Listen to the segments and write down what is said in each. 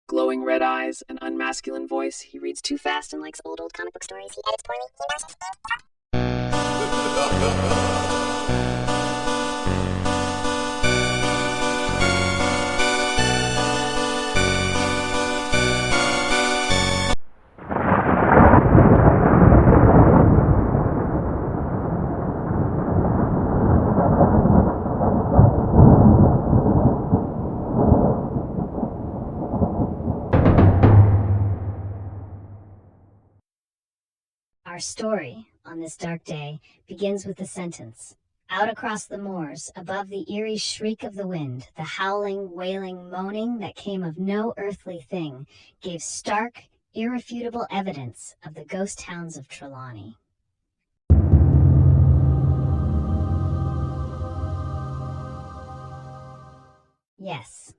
Glowing red eyes, an unmasculine voice, he reads too fast and likes old comic book stories, he edits poorly, he mashes. Our story, on this dark day, begins with the sentence, "Out across the moors, above the eerie shriek of the wind, the howling, wailing, moaning that came of no earthly thing, gave stark, irrefutable evidence of the Ghost Hounds of Trelawney." Yes.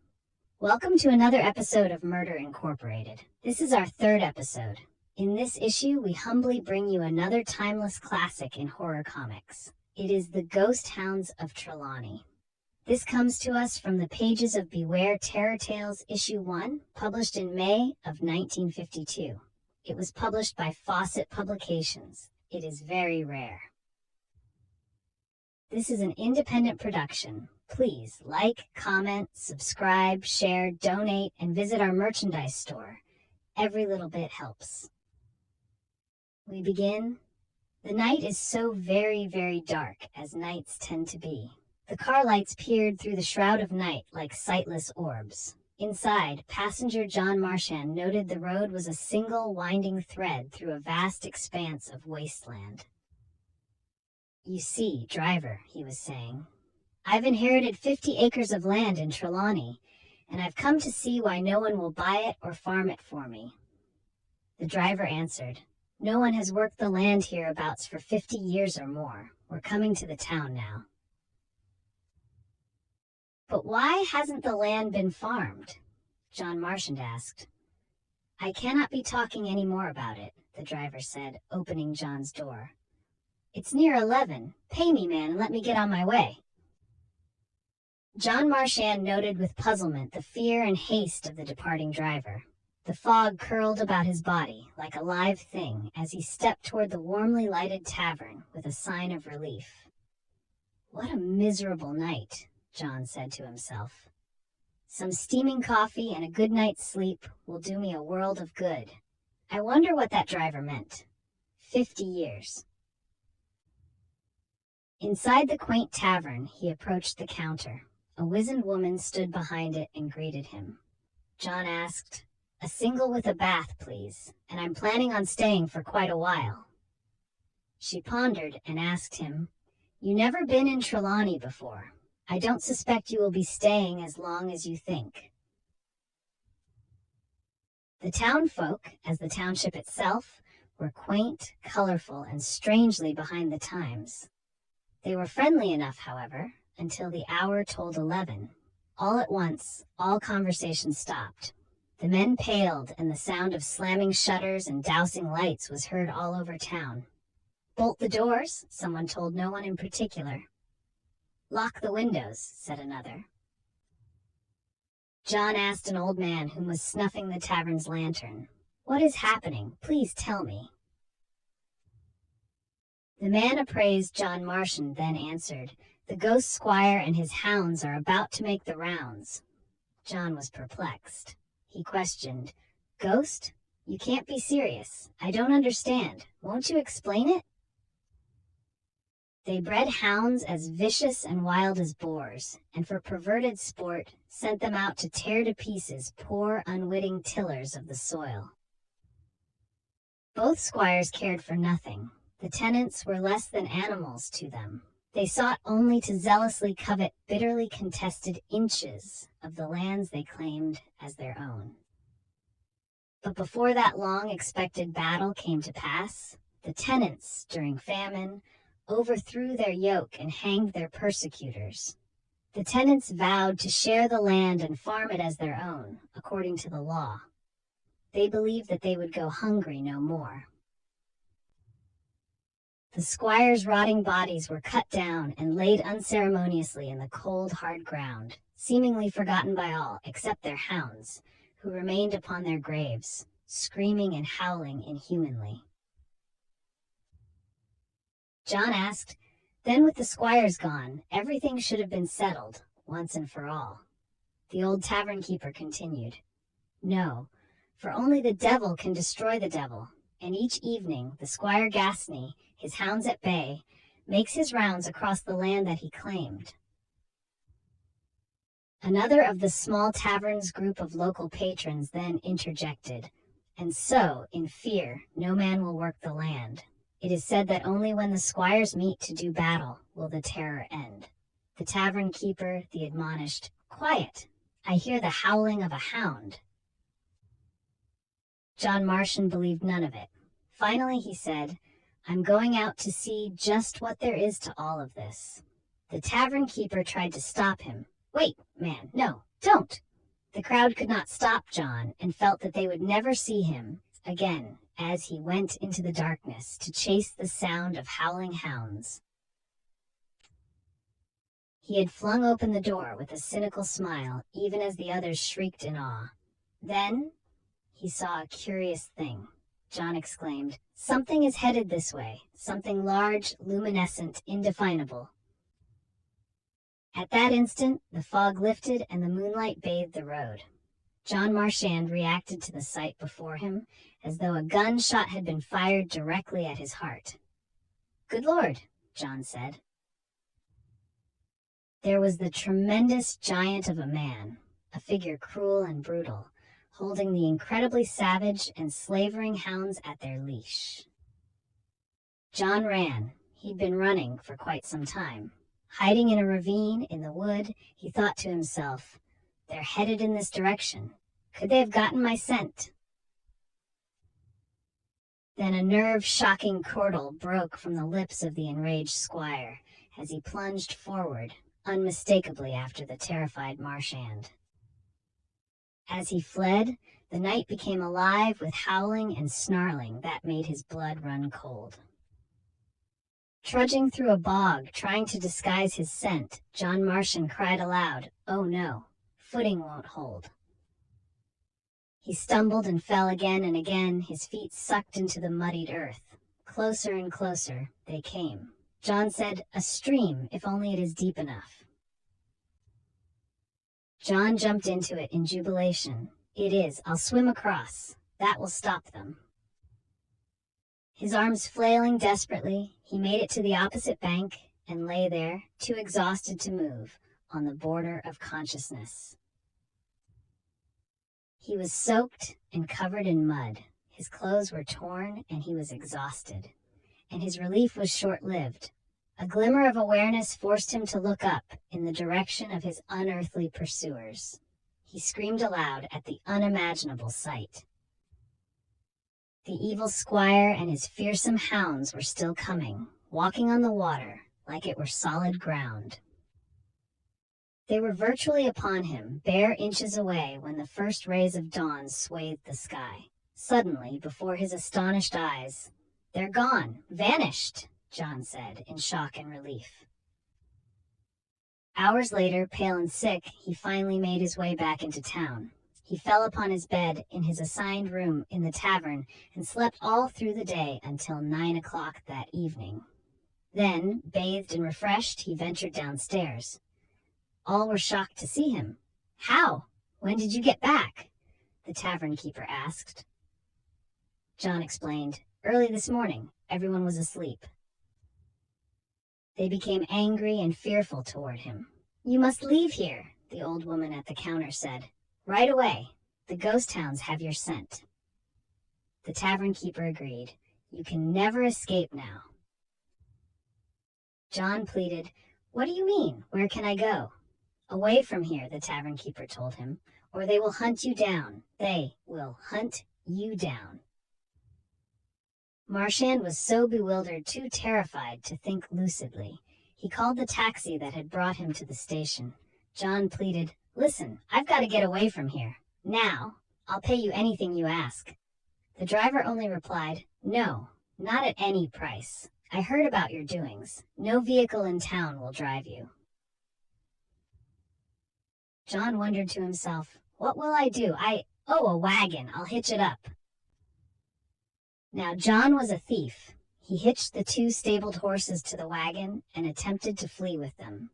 Welcome to another episode of Murder Incorporated. This is our third episode. In this issue, we humbly bring you another timeless classic in horror comics. It is the Ghost Hounds of Trelawney. This comes to us from the pages of Beware Terror Tales Issue 1, published in May of 1952. It was published by Fawcett Publications. It is very rare. This is an independent production. Please like, comment, subscribe, share, donate, and visit our merchandise store. Every little bit helps. We begin. The night is so very, very dark, as nights tend to be. The car lights peered through the shroud of night like sightless orbs. Inside, passenger John Marchand noted the road was a single winding thread through a vast expanse of wasteland. "You see, driver," he was saying, "I've inherited 50 acres of land in Trelawney, and I've come to see why no one will buy it or farm it for me." The driver answered, "No one has worked the land hereabouts for 50 years or more. We're coming to the town now." "But why hasn't the land been farmed?" John Marchand asked. "I cannot be talking any more about it," the driver said, opening John's door. "It's near 11. Pay me, man, and let me get on my way." John Marchand noted with puzzlement the fear and haste of the departing driver. The fog curled about his body like a live thing as he stepped toward the warmly lighted tavern with a sign of relief. "What a miserable night," John said to himself. "Some steaming coffee and a good night's sleep will do me a world of good. I wonder what that driver meant. 50 years. Inside the quaint tavern, he approached the counter. A wizened woman stood behind it and greeted him. John asked, "A single with a bath, please, and I'm planning on staying for quite a while." She pondered and asked him, "You never been in Trelawney before. I don't suspect you will be staying as long as you think." The town folk, as the township itself, were quaint, colorful, and strangely behind the times. They were friendly enough, however, until the hour told 11. All at once, all conversation stopped. The men paled, and the sound of slamming shutters and dousing lights was heard all over town. "Bolt the doors," someone told no one in particular. "Lock the windows," said another. John asked an old man who was snuffing the tavern's lantern, "What is happening? Please tell me." The man appraised John Marchand, then answered, "The ghost squire and his hounds are about to make the rounds." John was perplexed. He questioned, "Ghost? You can't be serious. I don't understand. Won't you explain it?" "They bred hounds as vicious and wild as boars, and for perverted sport sent them out to tear to pieces poor, unwitting tillers of the soil." Both squires cared for nothing. The tenants were less than animals to them. They sought only to zealously covet bitterly contested inches of the lands they claimed as their own. But before that long-expected battle came to pass, the tenants, during famine, overthrew their yoke and hanged their persecutors. The tenants vowed to share the land and farm it as their own, according to the law. They believed that they would go hungry no more. The squires' rotting bodies were cut down and laid unceremoniously in the cold, hard ground, seemingly forgotten by all except their hounds, who remained upon their graves, screaming and howling inhumanly. John asked, "Then with the squires gone, everything should have been settled, once and for all." The old tavern keeper continued, "No, for only the devil can destroy the devil, and each evening the Squire Gasney, his hounds at bay, makes his rounds across the land that he claimed." Another of the small tavern's group of local patrons then interjected, "And so, in fear, no man will work the land. It is said that only when the squires meet to do battle will the terror end." The tavern keeper, the admonished, "Quiet! I hear the howling of a hound." John Martian believed none of it. Finally he said, "I'm going out to see just what there is to all of this." The tavern keeper tried to stop him. "Wait, man, no, don't!" The crowd could not stop John and felt that they would never see him again as he went into the darkness to chase the sound of howling hounds. He had flung open the door with a cynical smile, even as the others shrieked in awe. Then he saw a curious thing. John exclaimed, "Something is headed this way, something large, luminescent, indefinable." At that instant, the fog lifted and the moonlight bathed the road. John Marchand reacted to the sight before him as though a gunshot had been fired directly at his heart. "Good Lord," John said. There was the tremendous giant of a man, a figure cruel and brutal, holding the incredibly savage and slavering hounds at their leash. John ran. He'd been running for quite some time. Hiding in a ravine in the wood, he thought to himself, "They're headed in this direction. Could they have gotten my scent?" Then a nerve-shocking chortle broke from the lips of the enraged squire as he plunged forward, unmistakably after the terrified Marchand. As he fled, the night became alive with howling and snarling that made his blood run cold. Trudging through a bog, trying to disguise his scent, John Marchand cried aloud, "Oh no, footing won't hold." He stumbled and fell again and again, his feet sucked into the muddied earth. Closer and closer they came. John said, "A stream, if only it is deep enough." John jumped into it in jubilation. "It is. I'll swim across. That will stop them." His arms flailing desperately, he made it to the opposite bank and lay there, too exhausted to move, on the border of consciousness. He was soaked and covered in mud. His clothes were torn and he was exhausted. And his relief was short-lived. A glimmer of awareness forced him to look up in the direction of his unearthly pursuers. He screamed aloud at the unimaginable sight. The evil squire and his fearsome hounds were still coming, walking on the water like it were solid ground. They were virtually upon him, bare inches away when the first rays of dawn swathed the sky. Suddenly, before his astonished eyes, "They're gone, vanished," John said in shock and relief. Hours later, pale and sick, he finally made his way back into town. He fell upon his bed in his assigned room in the tavern and slept all through the day until 9 o'clock that evening. Then, bathed and refreshed, he ventured downstairs. All were shocked to see him. "How? When did you get back?" the tavern keeper asked. John explained, "Early this morning. Everyone was asleep." They became angry and fearful toward him. "You must leave here," the old woman at the counter said. "Right away. The ghost hounds have your scent." The tavern keeper agreed. "You can never escape now." John pleaded, "What do you mean? Where can I go?" "Away from here," the tavern keeper told him, "or they will hunt you down. They will hunt you down." Marchand was so bewildered, too terrified to think lucidly. He called the taxi that had brought him to the station. John pleaded, "Listen, I've got to get away from here. Now. I'll pay you anything you ask." The driver only replied, "No, not at any price. I heard about your doings. No vehicle in town will drive you." John wondered to himself, "What will I do? "Oh, a wagon. I'll hitch it up." Now, John was a thief. He hitched the two stabled horses to the wagon and attempted to flee with them.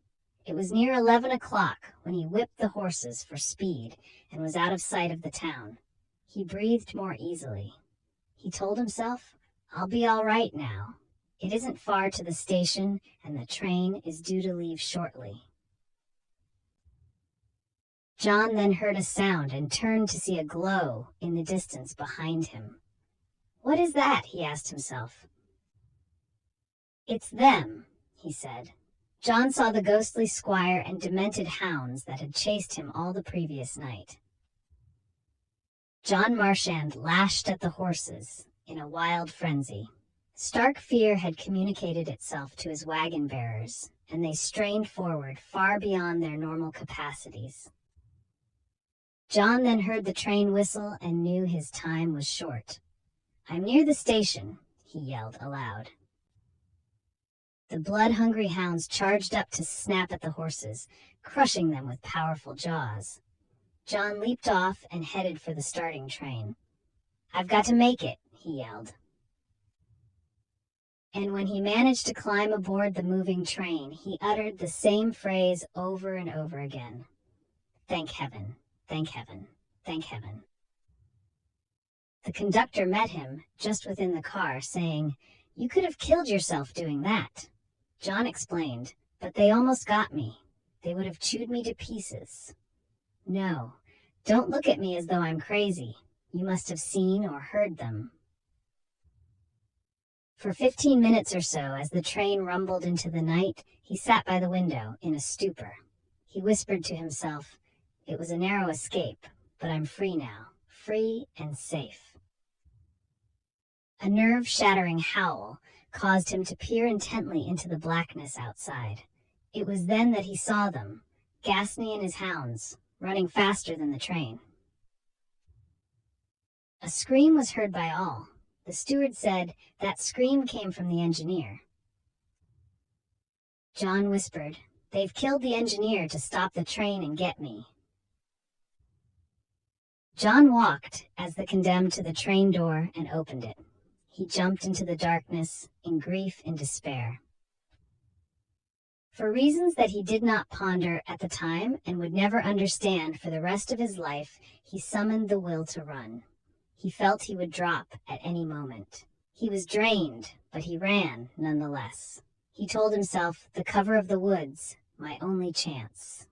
It was near 11 o'clock when he whipped the horses for speed and was out of sight of the town. He breathed more easily. He told himself, "I'll be all right now. It isn't far to the station, and the train is due to leave shortly." John then heard a sound and turned to see a glow in the distance behind him. "What is that?" he asked himself. "It's them," he said. John saw the ghostly squire and demented hounds that had chased him all the previous night. John Marchand lashed at the horses in a wild frenzy. Stark fear had communicated itself to his wagon bearers, and they strained forward far beyond their normal capacities. John then heard the train whistle and knew his time was short. "I'm near the station," he yelled aloud. The blood-hungry hounds charged up to snap at the horses, crushing them with powerful jaws. John leaped off and headed for the starting train. "I've got to make it," he yelled. And when he managed to climb aboard the moving train, he uttered the same phrase over and over again. "Thank heaven, thank heaven, thank heaven." The conductor met him just within the car, saying, "You could have killed yourself doing that." John explained, "But they almost got me. They would have chewed me to pieces." "No, don't look at me as though I'm crazy. You must have seen or heard them." For 15 minutes or so, as the train rumbled into the night, he sat by the window in a stupor. He whispered to himself, "It was a narrow escape, but I'm free now, free and safe." A nerve-shattering howl caused him to peer intently into the blackness outside. It was then that he saw them, Gasney and his hounds, running faster than the train. A scream was heard by all. The steward said that scream came from the engineer. John whispered, "They've killed the engineer to stop the train and get me." John walked as the condemned to the train door and opened it. He jumped into the darkness in grief and despair. For reasons that he did not ponder at the time and would never understand for the rest of his life, he summoned the will to run. He felt he would drop at any moment. He was drained, but he ran nonetheless. He told himself the cover of the woods, my only chance.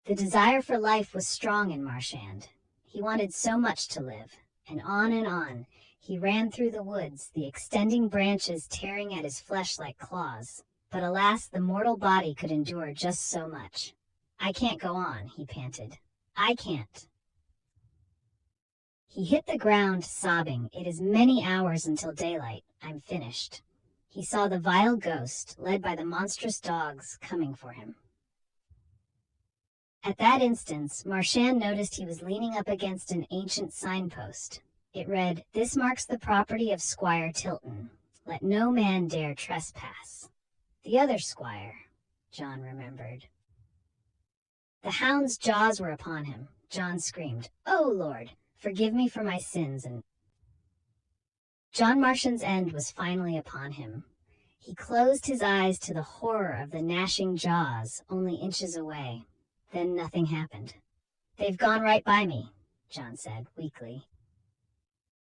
The desire for life was strong in Marchand. He wanted so much to live, and on he ran through the woods, the extending branches tearing at his flesh like claws. But alas, the mortal body could endure just so much. "I can't go on," he panted. "I can't." He hit the ground, sobbing, "It is many hours until daylight. I'm finished." He saw the vile ghost, led by the monstrous dogs, coming for him. At that instant, Marchand noticed he was leaning up against an ancient signpost. It read, "This marks the property of Squire Tilton. Let no man dare trespass." The other squire, John remembered. The hound's jaws were upon him. John screamed, "Oh, Lord, forgive me for my sins," and John Marchand's end was finally upon him. He closed his eyes to the horror of the gnashing jaws only inches away. Then nothing happened. "They've gone right by me," John said weakly.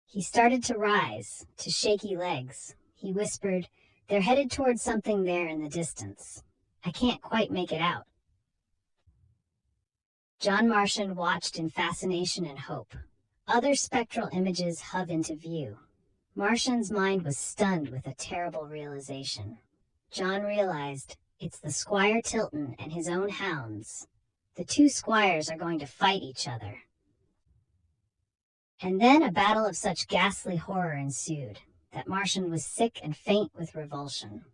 He started to rise, to shaky legs. He whispered, "They're headed towards something there in the distance. I can't quite make it out." John Marchand watched in fascination and hope. Other spectral images hove into view. Marchand's mind was stunned with a terrible realization. John realized, it's the Squire Tilton and his own hounds. The two squires are going to fight each other. And then a battle of such ghastly horror ensued, that Marchand was sick and faint with revulsion.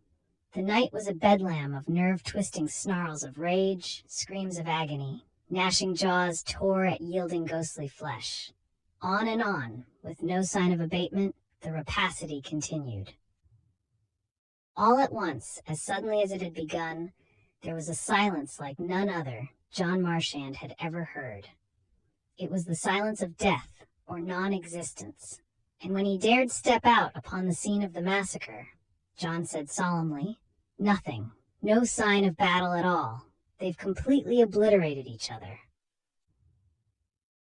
The night was a bedlam of nerve-twisting snarls of rage, screams of agony. Gnashing jaws tore at yielding ghostly flesh. On and on, with no sign of abatement, the rapacity continued. All at once, as suddenly as it had begun, there was a silence like none other John Marchand had ever heard. It was the silence of death, or non-existence. And when he dared step out upon the scene of the massacre, John said solemnly, "Nothing. No sign of battle at all. They've completely obliterated each other."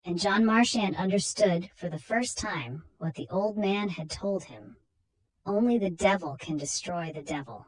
And John Marchand understood for the first time what the old man had told him. Only the devil can destroy the devil.